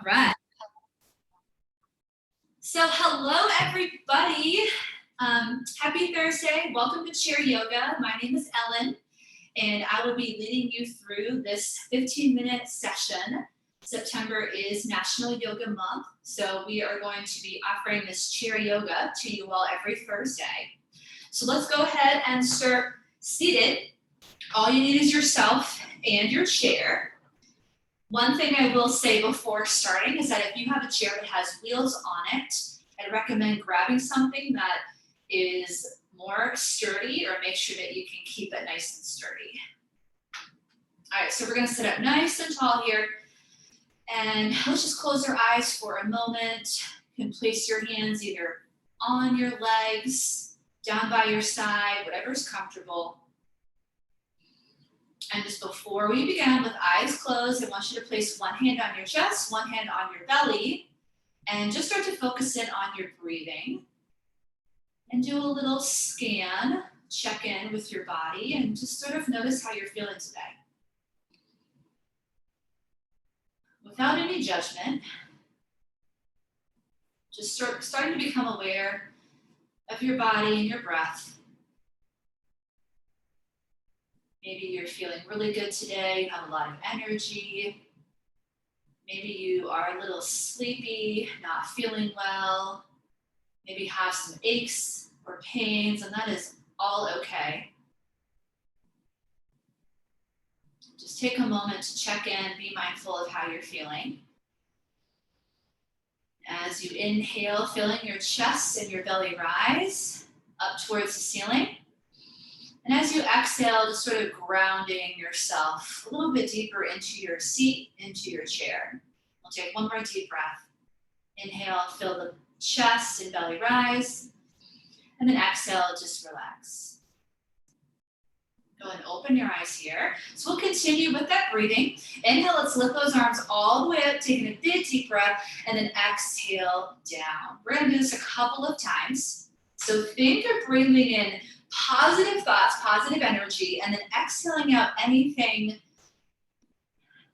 right. So hello, everybody. Happy Thursday. Welcome to Chair Yoga. My name is Ellen, and I will be leading you through this 15-minute session. September is National Yoga Month, so we are going to be offering this chair yoga to you all every Thursday. So let's go ahead and start seated. All you need is yourself and your chair. One thing I will say before starting is that if you have a chair that has wheels on it, I'd recommend grabbing something that is more sturdy, or make sure that you can keep it nice and sturdy. All right, so we're gonna sit up nice and tall here, and let's just close our eyes for a moment. You can place your hands either on your legs, down by your side, whatever's comfortable. And just before we begin, with eyes closed, I want you to place one hand on your chest, one hand on your belly, and just start to focus in on your breathing. And do a little scan, check in with your body, and just sort of notice how you're feeling today. Without any judgment, just starting to become aware of your body and your breath. Maybe you're feeling really good today, you have a lot of energy. Maybe you are a little sleepy, not feeling well. Maybe have some aches or pains, and that is all okay. Just take a moment to check in, be mindful of how you're feeling. As you inhale, feeling your chest and your belly rise up towards the ceiling. And as you exhale, just sort of grounding yourself a little bit deeper into your seat, into your chair. We'll take one more deep breath. Inhale, feel the chest and belly rise. And then exhale, just relax. Go ahead and open your eyes here. So we'll continue with that breathing. Inhale, let's lift those arms all the way up, taking a big deep breath, and then exhale down. We're gonna do this a couple of times. So think of breathing in positive thoughts, positive energy, and then exhaling out anything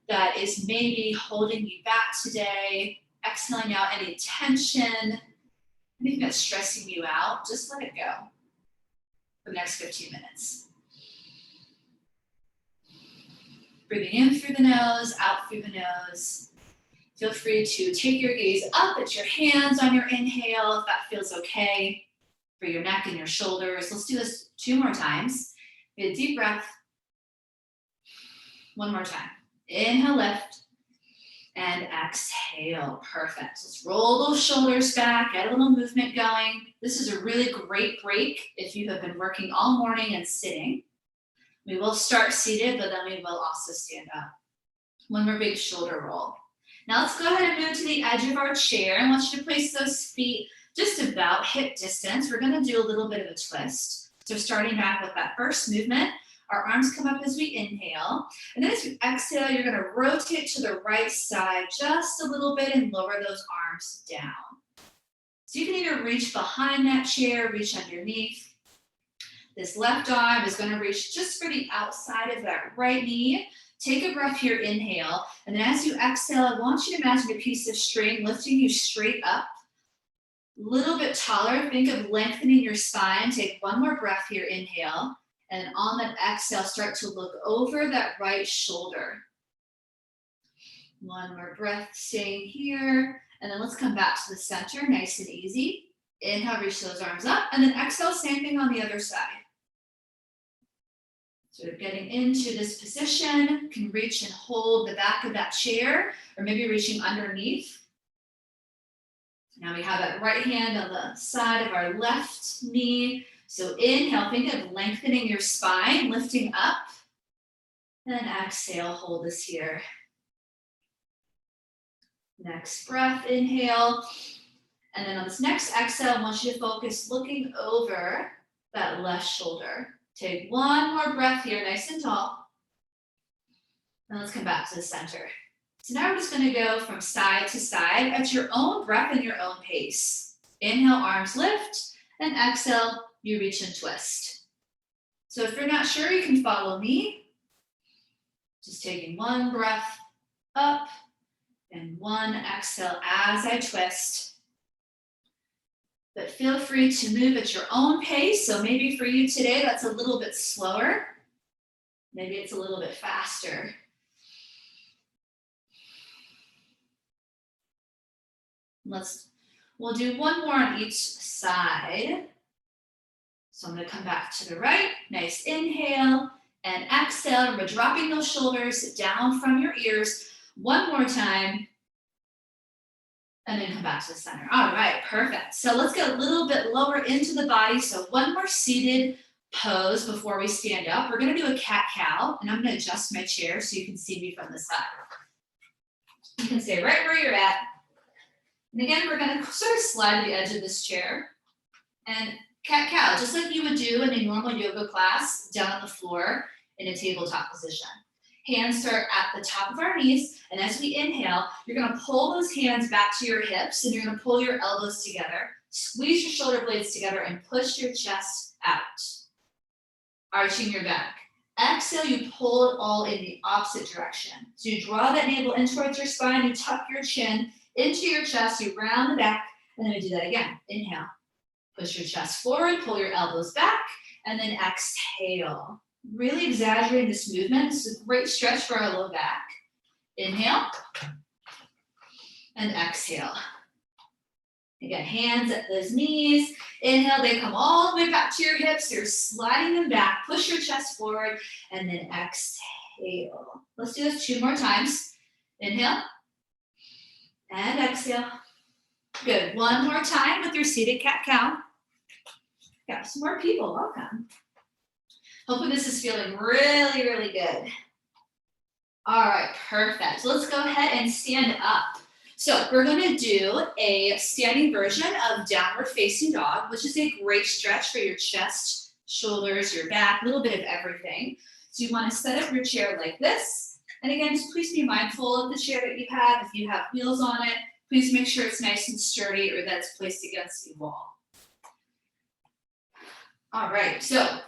that is maybe holding you back today, exhaling out any tension, anything that's stressing you out, just let it go for the next 15 minutes. Breathing in through the nose, out through the nose. Feel free to take your gaze up at your hands on your inhale, if that feels okay. For your neck and your shoulders. Let's do this 2 more times. Get a deep breath. One more time. Inhale, lift, and exhale. Perfect. Let's roll those shoulders back, get a little movement going. This is a really great break if you have been working all morning and sitting. We will start seated, but then we will also stand up. One more big shoulder roll. Now let's go ahead and move to the edge of our chair. I want you to place those feet just about hip distance. We're gonna do a little bit of a twist. So starting back with that first movement, our arms come up as we inhale. And then as we exhale, you're gonna rotate to the right side just a little bit and lower those arms down. So you can either reach behind that chair, reach underneath. This left arm is gonna reach just for the outside of that right knee. Take a breath here, inhale. And then as you exhale, I want you to imagine a piece of string lifting you straight up. Little bit taller, think of lengthening your spine. Take one more breath here, inhale. And on that exhale, start to look over that right shoulder. One more breath, staying here. And then let's come back to the center, nice and easy. Inhale, reach those arms up. And then exhale, same thing on the other side. Sort of getting into this position. Can reach and hold the back of that chair, or maybe reaching underneath. Now we have that right hand on the side of our left knee. So inhale, think of lengthening your spine, lifting up. And then exhale, hold this here. Next breath, inhale. And then on this next exhale, I want you to focus looking over that left shoulder. Take one more breath here, nice and tall. And let's come back to the center. So now we're just gonna go from side to side at your own breath and your own pace. Inhale, arms lift, and exhale, you reach and twist. So if you're not sure, you can follow me. Just taking one breath up And one, exhale as I twist. But feel free to move at your own pace. So maybe for you today, that's a little bit slower. Maybe it's a little bit faster. We'll do one more on each side. So I'm gonna come back to the right, nice inhale and exhale. We're dropping those shoulders down from your ears. One more time. And then come back to the center. All right, perfect. So let's get a little bit lower into the body. So one more seated pose before we stand up. We're gonna do a cat-cow, and I'm gonna adjust my chair so you can see me from the side. You can stay right where you're at. And again, we're gonna sort of slide to the edge of this chair. And cat-cow, just like you would do in a normal yoga class, down on the floor in a tabletop position. Hands start at the top of our knees, and as we inhale, you're gonna pull those hands back to your hips, and you're gonna pull your elbows together, squeeze your shoulder blades together, and push your chest out, arching your back. Exhale, you pull it all in the opposite direction. So you draw that navel in towards your spine, you tuck your chin into your chest, you round the back, and then we do that again. Inhale, push your chest forward, pull your elbows back, and then exhale. Really exaggerating this movement. This is a great stretch for our low back. Inhale and exhale. Again, hands at those knees. Inhale, they come all the way back to your hips. You're sliding them back. Push your chest forward and then exhale. Let's do this 2 more times. Inhale and exhale. Good. One more time with your seated cat-cow. Got some more people. Welcome. Hopefully this is feeling really, really good. All right, perfect. Let's go ahead and stand up. So we're gonna do a standing version of downward facing dog, which is a great stretch for your chest, shoulders, your back, a little bit of everything. So you wanna set up your chair like this. And again, just please be mindful of the chair that you have. If you have wheels on it, please make sure it's nice and sturdy or that it's placed against the wall. All right, so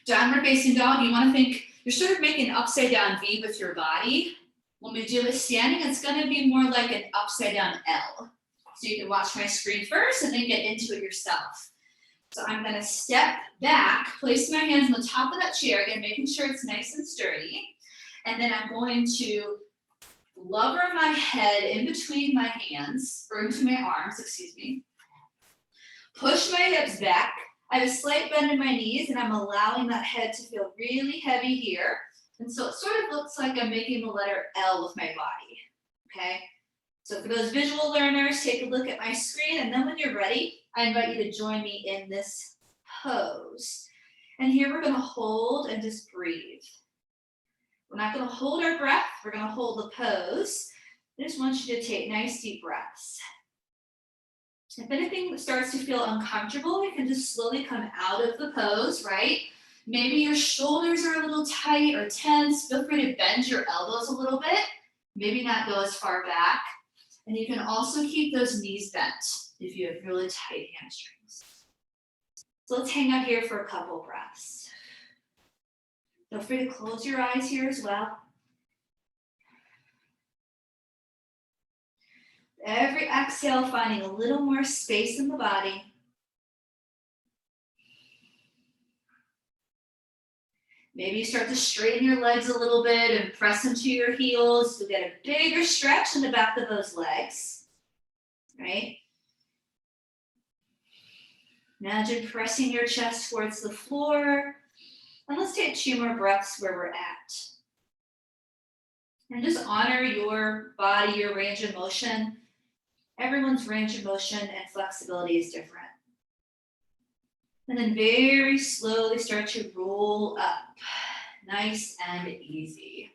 downward facing dog, you wanna think you're sort of making an upside down V with your body. When we do it standing, it's gonna be more like an upside down L. So you can watch my screen first and then get into it yourself. So I'm gonna step back, place my hands on the top of that chair, again, making sure it's nice and sturdy. And then I'm going to lower my head in between my hands, or into my arms, excuse me. Push my hips back. I have a slight bend in my knees, and I'm allowing that head to feel really heavy here. And so it sort of looks like I'm making the letter L with my body, okay? So for those visual learners, take a look at my screen, and then when you're ready, I invite you to join me in this pose. And here we're gonna hold and just breathe. We're not gonna hold our breath, we're gonna hold the pose. I just want you to take nice deep breaths. If anything starts to feel uncomfortable, you can just slowly come out of the pose, right? Maybe your shoulders are a little tight or tense. Feel free to bend your elbows a little bit. Maybe not go as far back. And you can also keep those knees bent if you have really tight hamstrings. So let's hang out here for a couple breaths. Feel free to close your eyes here as well. Every exhale, finding a little more space in the body. Maybe you start to straighten your legs a little bit and press into your heels. You'll get a bigger stretch in the back of those legs, right? Imagine pressing your chest towards the floor. And let's take 2 more breaths where we're at. And just honor your body, your range of motion. Everyone's range of motion and flexibility is different. And then very slowly start to roll up. Nice and easy.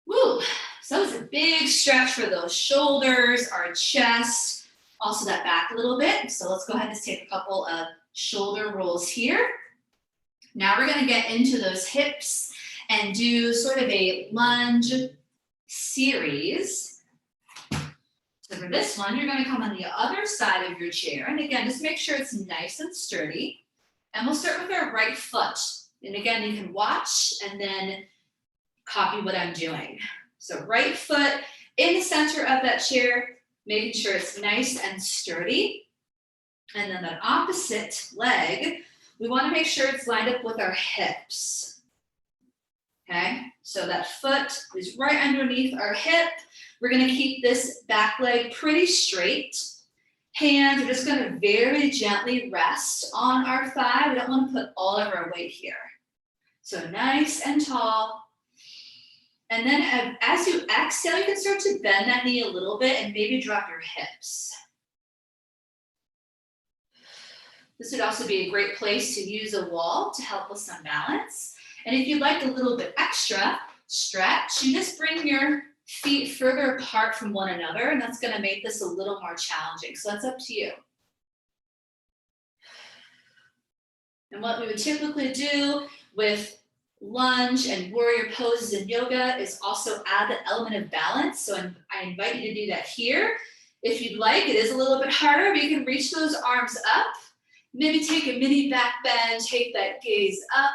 Woo! So that was a big stretch for those shoulders, our chest, also that back a little bit. So let's go ahead and just take a couple of shoulder rolls here. Now we're gonna get into those hips and do sort of a lunge series. So for this one, you're gonna come on the other side of your chair. And again, just make sure it's nice and sturdy. And we'll start with our right foot. And again, you can watch and then copy what I'm doing. So right foot in the center of that chair, making sure it's nice and sturdy. And then that opposite leg, we want to make sure it's lined up with our hips. Okay, so that foot is right underneath our hip. We're going to keep this back leg pretty straight. Hands are just going to very gently rest on our thigh. We don't want to put all of our weight here. So nice and tall. And then as you exhale, you can start to bend that knee a little bit and maybe drop your hips. This would also be a great place to use a wall to help with some balance. And if you'd like a little bit extra stretch, you just bring your feet further apart from one another, and that's going to make this a little more challenging. So that's up to you. And what we would typically do with lunge and warrior poses in yoga is also add the element of balance. So I invite you to do that here. If you'd like, it is a little bit harder, but you can reach those arms up. Maybe take a mini back bend, take that gaze up.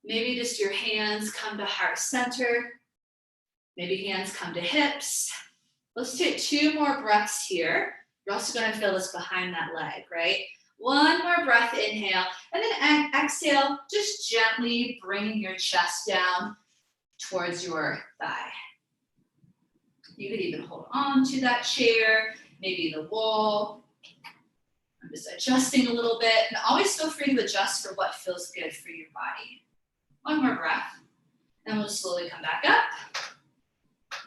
Maybe just your hands come to heart center. Maybe hands come to hips. Let's take 2 more breaths here. You're also going to feel this behind that leg, right? 1 more breath, inhale, and then exhale, just gently bringing your chest down towards your thigh. You could even hold on to that chair, maybe the wall. I'm just adjusting a little bit, and always feel free to adjust for what feels good for your body. 1 more breath, and we'll slowly come back up.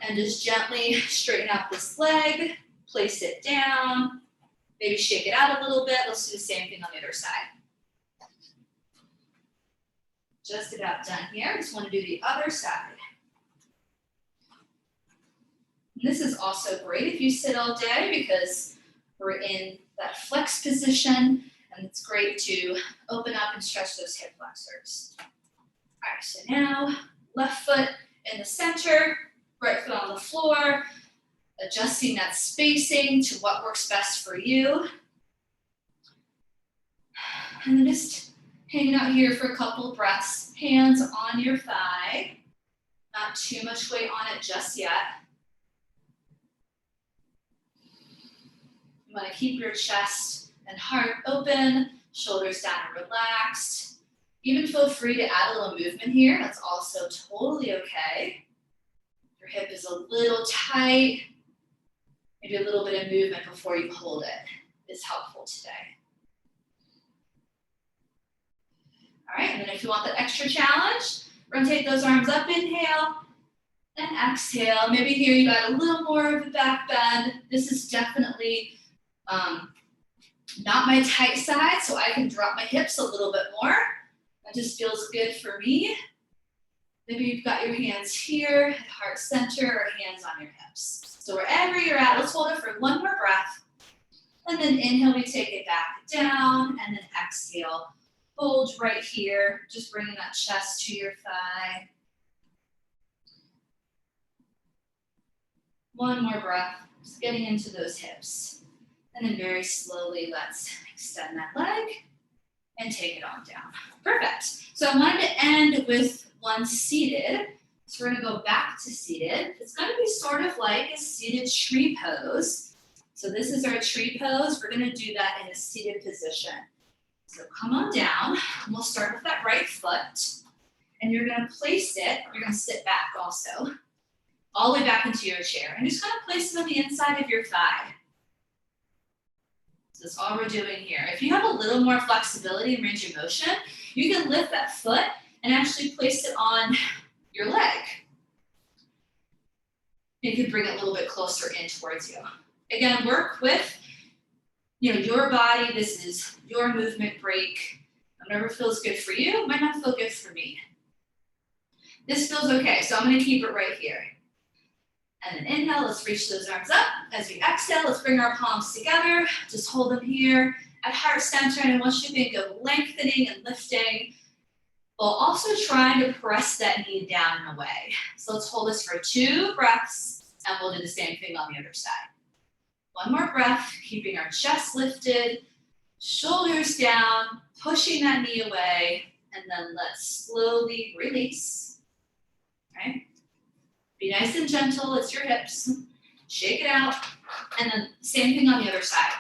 And just gently straighten out this leg, place it down, maybe shake it out a little bit. Let's do the same thing on the other side. Just about done here. Just want to do the other side. And this is also great if you sit all day because we're in that flex position, and it's great to open up and stretch those hip flexors. All right, so now left foot in the center, right foot on the floor, adjusting that spacing to what works best for you. And then just hanging out here for a couple of breaths, hands on your thigh, not too much weight on it just yet. You want to keep your chest and heart open, shoulders down and relaxed. Even feel free to add a little movement here. That's also totally okay. Your hip is a little tight. Maybe a little bit of movement before you hold it is helpful today. All right, and then if you want the extra challenge, rotate those arms up, inhale, and exhale. Maybe here you got a little more of a back bend. This is definitely not my tight side, so I can drop my hips a little bit more. That just feels good for me. Maybe you've got your hands here at heart center or hands on your hips. So wherever you're at, let's hold it for 1 more breath. And then inhale, we take it back down, and then exhale. Hold right here, just bringing that chest to your thigh. 1 more breath, just getting into those hips. And then very slowly, let's extend that leg and take it on down. Perfect. So I wanted to end with one seated. So we're going to go back to seated. It's going to be sort of like a seated tree pose. So this is our tree pose. We're going to do that in a seated position. So come on down. And we'll start with that right foot. And you're going to place it, you're going to sit back also, all the way back into your chair. And just kind of place it on the inside of your thigh. That's all we're doing here. If you have a little more flexibility and range of motion, you can lift that foot and actually place it on your leg. You can bring it a little bit closer in towards you. Again, work with your body. This is your movement break. Whatever feels good for you might not feel good for me. This feels okay, so I'm going to keep it right here. And then inhale, let's reach those arms up. As we exhale, let's bring our palms together. Just hold them here at heart center. And I want you to think of lengthening and lifting while also trying to press that knee down and away. So let's hold this for 2 breaths, and we'll do the same thing on the other side. 1 more breath, keeping our chest lifted, shoulders down, pushing that knee away, and then let's slowly release. Right? Be nice and gentle, it's your hips. Shake it out, and then same thing on the other side.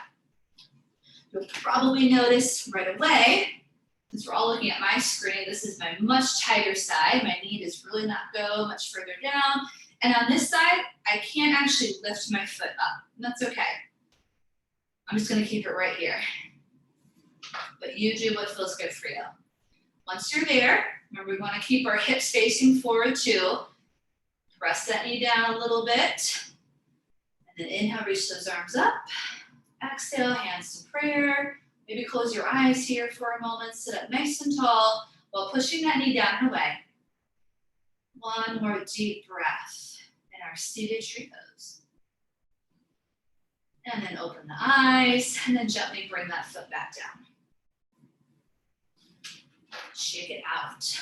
You'll probably notice right away, since we're all looking at my screen, this is my much tighter side. My knee does really not go much further down. And on this side, I can't actually lift my foot up, and that's okay. I'm just gonna keep it right here. But you do what feels good for you. Once you're there, remember we wanna keep our hips facing forward too. Press that knee down a little bit. And then inhale, reach those arms up. Exhale, hands to prayer. Maybe close your eyes here for a moment. Sit up nice and tall while pushing that knee down and away. One more deep breath in our seated tree pose. And then open the eyes and then gently bring that foot back down. Shake it out.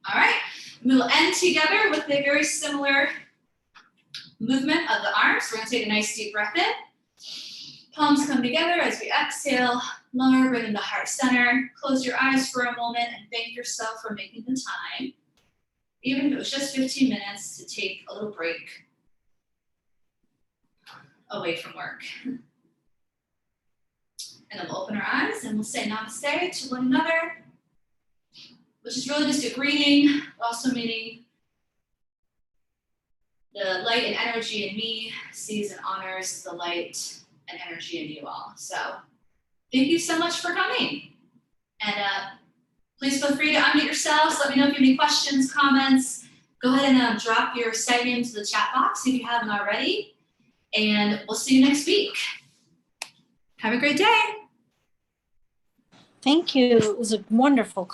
All right, we will end together with a very similar movement of the arms. We're gonna take a nice deep breath in. Palms come together as we exhale. Lower, bring in the heart center. Close your eyes for a moment and thank yourself for making the time. Even if it was just 15 minutes to take a little break away from work. And then we'll open our eyes and we'll say namaste to one another, which is really just a greeting, also meaning the light and energy in me sees and honors the light and energy in you all. So thank you so much for coming. And please feel free to unmute yourselves. Let me know if you have any questions, comments. Go ahead and drop your site name to the chat box if you haven't already. And we'll see you next week. Have a great day. Thank you. It was a wonderful